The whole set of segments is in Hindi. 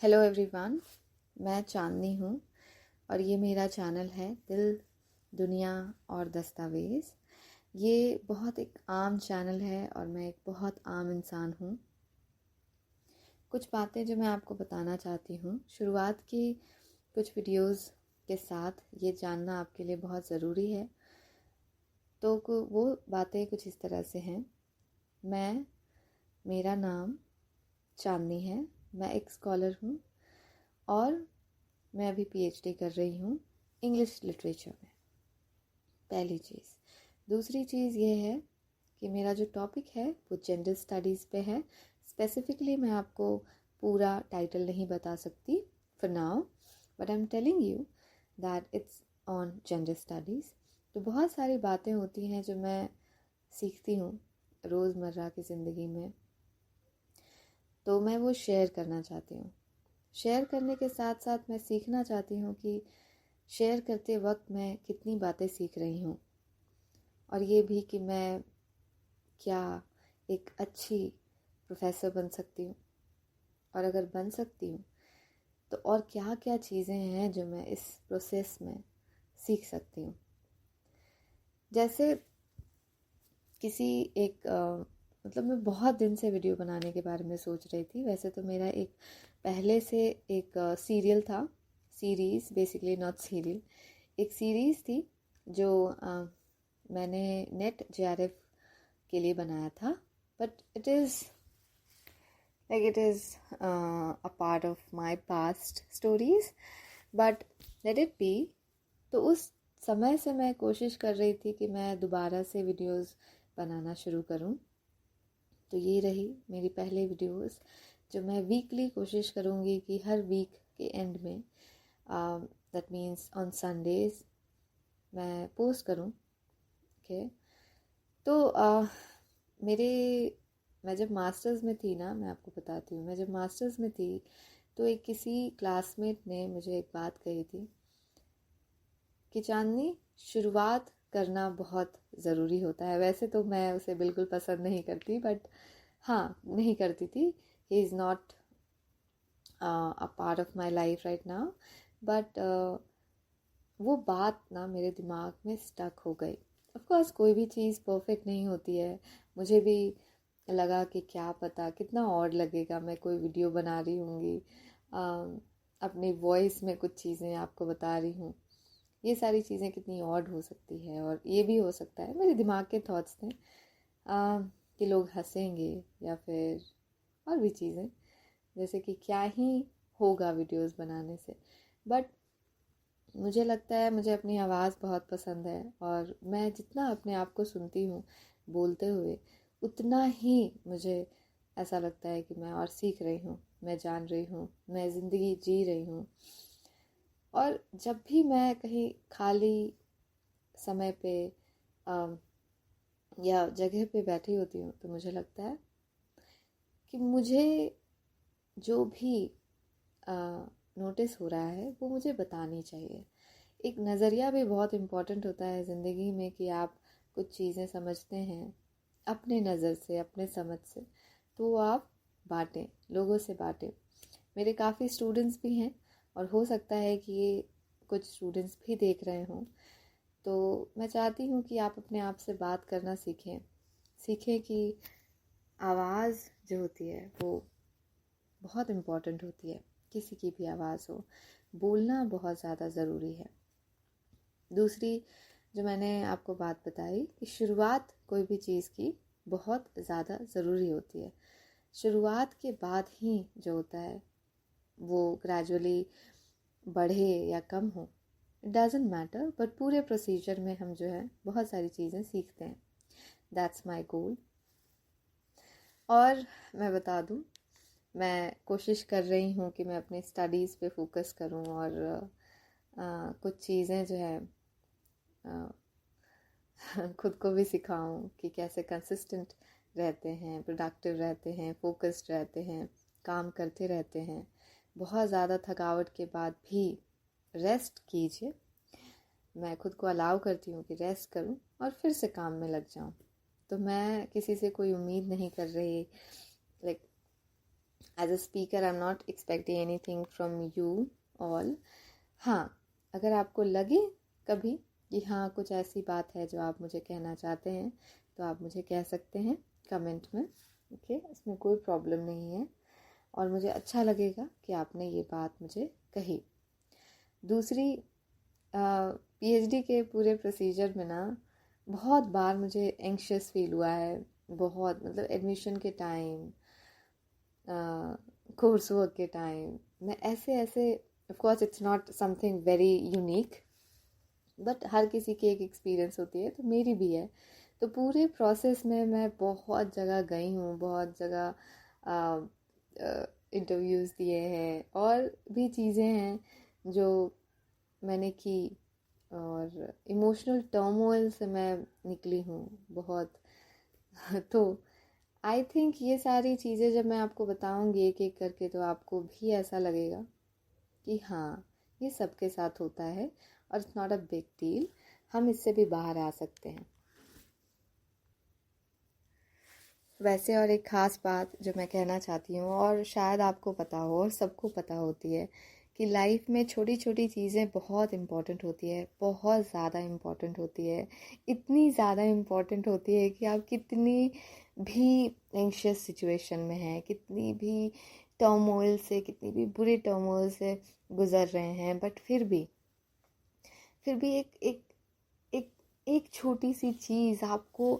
हेलो एवरीवन, मैं चांदनी हूँ और ये मेरा चैनल है दिल दुनिया और दस्तावेज़। ये बहुत एक आम चैनल है और मैं एक बहुत आम इंसान हूँ। कुछ बातें जो मैं आपको बताना चाहती हूँ शुरुआत की कुछ वीडियोस के साथ, ये जानना आपके लिए बहुत ज़रूरी है। तो वो बातें कुछ इस तरह से हैं। मेरा नाम चांदनी है, मैं एक स्कॉलर हूँ और मैं अभी पीएचडी कर रही हूँ इंग्लिश लिटरेचर में। पहली चीज़। दूसरी चीज़ ये है कि मेरा जो टॉपिक है वो जेंडर स्टडीज़ पे है। स्पेसिफिकली मैं आपको पूरा टाइटल नहीं बता सकती for now, but I am telling you that it's on gender studies. तो बहुत सारी बातें होती हैं जो मैं सीखती हूँ रोज़मर्रा की ज़िंदगी में, तो मैं वो शेयर करना चाहती हूँ। शेयर करने के साथ साथ मैं सीखना चाहती हूँ कि शेयर करते वक्त मैं कितनी बातें सीख रही हूँ, और ये भी कि मैं क्या एक अच्छी प्रोफेसर बन सकती हूँ, और अगर बन सकती हूँ तो और क्या क्या चीज़ें हैं जो मैं इस प्रोसेस में सीख सकती हूँ। जैसे किसी एक मतलब मैं बहुत दिन से वीडियो बनाने के बारे में सोच रही थी। वैसे तो मेरा एक पहले से एक सीरियल था, सीरीज़ बेसिकली, नॉट सीरियल, एक सीरीज़ थी जो मैंने नेट जेआरएफ के लिए बनाया था। But it is a part of my past stories, but let it be. तो उस समय से मैं कोशिश कर रही थी कि मैं दोबारा से वीडियोस बनाना शुरू करूं। तो ये रही मेरी पहली वीडियोस जो मैं वीकली कोशिश करूंगी कि हर वीक के एंड में, दैट मीन्स ऑन संडेज, मैं पोस्ट करूं। ओके, तो मैं जब मास्टर्स में थी ना, मैं आपको बताती हूँ, मैं जब मास्टर्स में थी तो एक किसी क्लासमेट ने मुझे एक बात कही थी कि चांदनी, शुरुआत करना बहुत ज़रूरी होता है। वैसे तो मैं उसे बिल्कुल पसंद नहीं करती, बट हाँ, नहीं करती थी। He is not a part of my life right now, but वो बात ना मेरे दिमाग में स्टक हो गई। ऑफ कोर्स कोई भी चीज़ परफेक्ट नहीं होती है। मुझे भी लगा कि क्या पता कितना ऑड लगेगा, मैं कोई वीडियो बना रही होंगी, अपनी वॉइस में कुछ चीज़ें आपको बता रही हूँ, ये सारी चीज़ें कितनी ऑड हो सकती है। और ये भी हो सकता है मेरे दिमाग के थॉट्स थे कि लोग हंसेंगे, या फिर और भी चीज़ें, जैसे कि क्या ही होगा वीडियोस बनाने से। बट मुझे लगता है, मुझे अपनी आवाज़ बहुत पसंद है और मैं जितना अपने आप को सुनती हूँ बोलते हुए, उतना ही मुझे ऐसा लगता है कि मैं और सीख रही हूँ, मैं जान रही हूँ, मैं ज़िंदगी जी रही हूँ। और जब भी मैं कहीं खाली समय पे या जगह पे बैठी होती हूँ तो मुझे लगता है कि मुझे जो भी नोटिस हो रहा है वो मुझे बतानी चाहिए। एक नज़रिया भी बहुत इम्पॉर्टेंट होता है ज़िंदगी में कि आप कुछ चीज़ें समझते हैं अपने नज़र से, अपने समझ से, तो वो आप बांटें, लोगों से बांटें। मेरे काफ़ी स्टूडेंट्स भी हैं और हो सकता है कि ये कुछ स्टूडेंट्स भी देख रहे हों। तो मैं चाहती हूँ कि आप अपने आप से बात करना सीखें कि आवाज़ जो होती है वो बहुत इम्पॉर्टेंट होती है। किसी की भी आवाज़ हो, बोलना बहुत ज़्यादा ज़रूरी है। दूसरी जो मैंने आपको बात बताई कि शुरुआत कोई भी चीज़ की बहुत ज़्यादा ज़रूरी होती है। शुरुआत के बाद ही जो होता है वो ग्रेजुअली बढ़े या कम हो, इट डज़ंट मैटर, बट पूरे प्रोसीजर में हम जो है बहुत सारी चीज़ें सीखते हैं। दैट्स माई गोल। और मैं बता दूँ, मैं कोशिश कर रही हूँ कि मैं अपने स्टडीज़ पे फोकस करूँ और कुछ चीज़ें जो है खुद को भी सिखाऊं कि कैसे कंसिस्टेंट रहते हैं, प्रोडक्टिव रहते हैं, फोकस्ड रहते हैं, काम करते रहते हैं। बहुत ज़्यादा थकावट के बाद भी रेस्ट कीजिए। मैं खुद को अलाउ करती हूँ कि रेस्ट करूँ और फिर से काम में लग जाऊँ। तो मैं किसी से कोई उम्मीद नहीं कर रही, like as a speaker I am not expecting anything from you all. हाँ, अगर आपको लगे कभी कि हाँ कुछ ऐसी बात है जो आप मुझे कहना चाहते हैं तो आप मुझे कह सकते हैं कमेंट में. ओके, इसमें कोई प्रॉब्लम नहीं है और मुझे अच्छा लगेगा कि आपने ये बात मुझे कही. दूसरी, पीएचडी के पूरे प्रोसीजर में ना बहुत बार मुझे एंग्शियस फील हुआ है. बहुत, मतलब एडमिशन के टाइम, कोर्स वर्क के टाइम, मैं ऐसे of course it's not something very unique, but हर किसी की एक एक्सपीरियंस होती है, तो मेरी भी है. तो पूरे प्रोसेस में मैं बहुत जगह गई हूँ, बहुत जगह इंटरव्यूज़ दिए हैं और भी चीज़ें हैं जो मैंने की, और इमोशनल टर्मोइल से मैं निकली हूँ बहुत. तो आई थिंक ये सारी चीज़ें जब मैं आपको बताऊँगी एक एक करके तो आपको भी ऐसा लगेगा कि हाँ ये सबके साथ होता है और it's not a big deal, हम इससे भी बाहर आ सकते हैं. वैसे और एक ख़ास बात जो मैं कहना चाहती हूँ, और शायद आपको पता हो और सबको पता होती है, कि लाइफ में छोटी छोटी चीज़ें बहुत इम्पॉर्टेंट होती है, बहुत ज़्यादा इम्पॉर्टेंट होती है. इतनी ज़्यादा इम्पॉर्टेंट होती है कि आप कितनी भी एंग्शियस सिचुएशन में हैं, कितनी भी टर्मोइल से, कितनी भी बुरी टर्मोइल से गुज़र रहे हैं, बट फिर भी एक एक एक एक छोटी सी चीज़ आपको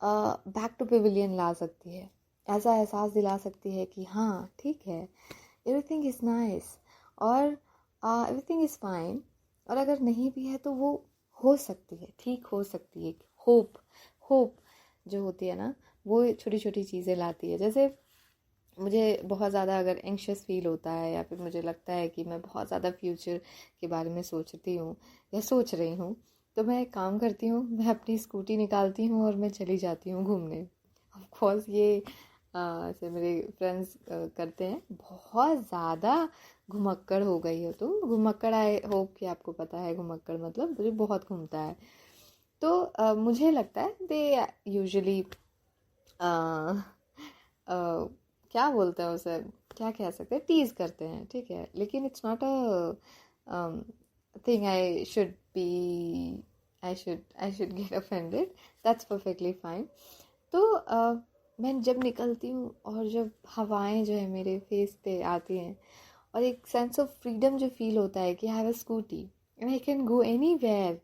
बैक टू पेविलियन ला सकती है. ऐसा एहसास दिला सकती है कि हाँ ठीक है, एवरीथिंग इज़ नाइस और एवरीथिंग इज़ फाइन. और अगर नहीं भी है तो वो हो सकती है, ठीक हो सकती है. होप जो होती है ना, वो छोटी छोटी चीज़ें लाती है. जैसे मुझे बहुत ज़्यादा अगर एंग्शियस फील होता है, या फिर मुझे लगता है कि मैं बहुत ज़्यादा फ्यूचर के बारे में सोचती हूँ या सोच रही हूँ, तो मैं एक काम करती हूँ, मैं अपनी स्कूटी निकालती हूँ और मैं चली जाती हूँ घूमने. ऑफ कोर्स ये ऐसे मेरे फ्रेंड्स करते हैं. बहुत ज़्यादा घुमक्कड़ हो गई हो तो घुमक्कड़, आई होप कि आपको पता है घुमक्कड़ मतलब मुझे बहुत घूमता है. तो मुझे लगता है दे यूजुअली क्या बोलते हैं उसे, क्या कह सकते हैं, टीज करते हैं, ठीक है. लेकिन it's not a thing I should get offended. That's perfectly fine. तो मैं जब निकलती हूँ और जब हवाएं जो है मेरे फेस पे आती हैं, और एक सेंस ऑफ फ्रीडम जो फील होता है कि I have a scooty and I can go anywhere,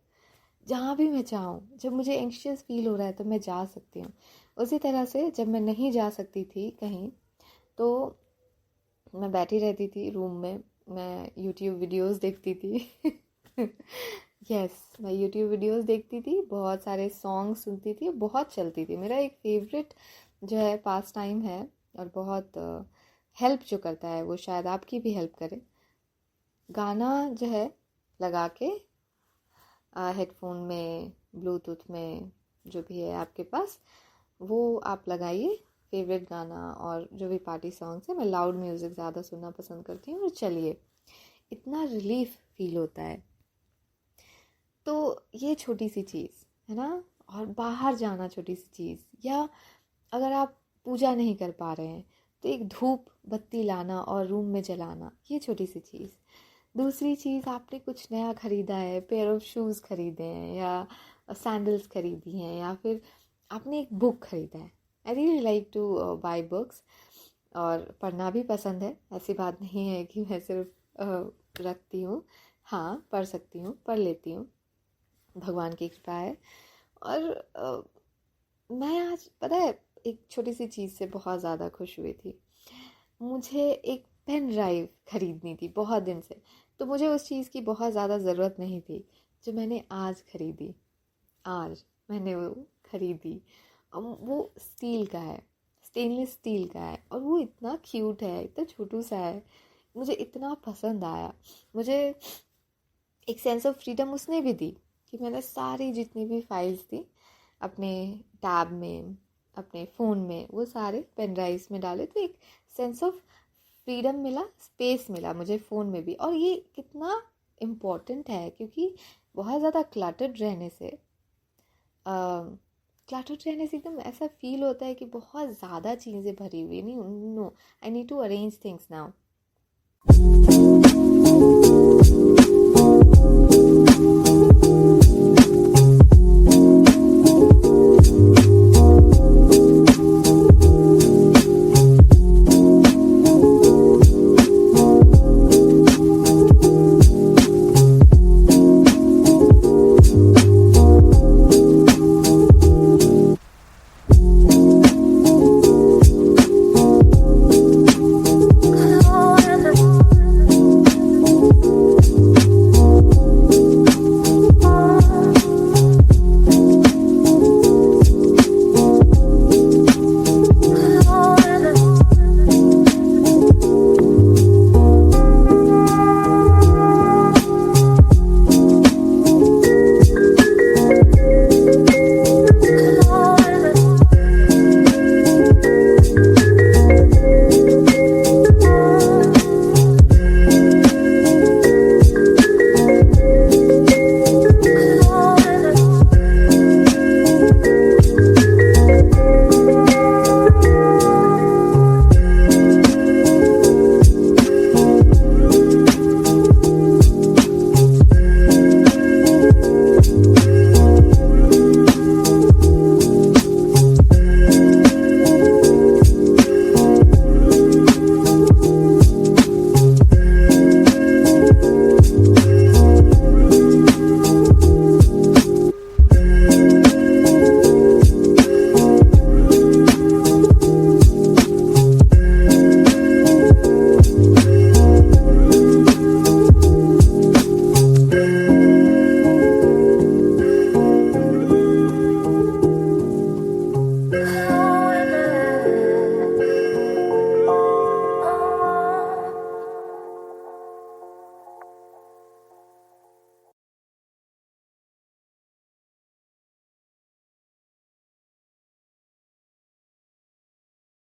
जहाँ भी मैं चाहूँ. जब मुझे एंग्शियस फील हो रहा है तो मैं जा सकती हूँ. उसी तरह से जब मैं नहीं जा सकती थी कहीं, तो मैं बैठी रहती थी रूम में, मैं यूट्यूब वीडियोस देखती थी. यस, मैं यूट्यूब वीडियोस देखती थी, बहुत सारे सॉन्ग सुनती थी, बहुत चलती थी. मेरा एक फेवरेट जो है पास टाइम है, और बहुत हेल्प जो करता है, वो शायद आपकी भी हेल्प करे. गाना जो है लगा के हेडफोन में, ब्लूटूथ में, जो भी है आपके पास, वो आप लगाइए फेवरेट गाना. और जो भी पार्टी सॉन्ग्स है, मैं लाउड म्यूज़िक ज़्यादा सुनना पसंद करती हूँ, और चलिए, इतना रिलीफ फील होता है. तो ये छोटी सी चीज़ है ना. और बाहर जाना छोटी सी चीज़, या अगर आप पूजा नहीं कर पा रहे हैं तो एक धूप बत्ती लाना और रूम में जलाना, ये छोटी सी चीज़. दूसरी चीज़, आपने कुछ नया ख़रीदा है, पेयर ऑफ शूज़ ख़रीदे हैं, या सैंडल्स ख़रीदी हैं, या फिर आपने एक बुक ख़रीदा है. I really like to buy books, और पढ़ना भी पसंद है. ऐसी बात नहीं है कि मैं सिर्फ रखती हूँ. हाँ, पढ़ सकती हूँ, पढ़ लेती हूँ, भगवान की कृपा है. और मैं आज, पता है, एक छोटी सी चीज़ से बहुत ज़्यादा खुश हुई थी. मुझे एक पेन ड्राइव खरीदनी थी बहुत दिन से. तो मुझे उस चीज़ की बहुत ज़्यादा ज़रूरत नहीं थी, जो मैंने आज खरीदी. आज मैंने वो खरीदी. वो स्टील का है, स्टेनलेस स्टील का है, और वो इतना क्यूट है, इतना छोटू सा है. मुझे इतना पसंद आया. मुझे एक सेंस ऑफ फ्रीडम उसने भी दी, कि मैंने सारी जितनी भी फाइल्स थी अपने टैब में, अपने फ़ोन में, वो सारे पेन ड्राइव्स में डाले. तो एक सेंस ऑफ फ्रीडम मिला, स्पेस मिला मुझे फ़ोन में भी. और ये कितना इम्पोर्टेंट है, क्योंकि बहुत ज़्यादा क्लटर्ड रहने से क्लटर्ड रहने से एकदम ऐसा फील होता है कि बहुत ज़्यादा चीज़ें भरी हुई, नहीं, no, I need to arrange things now.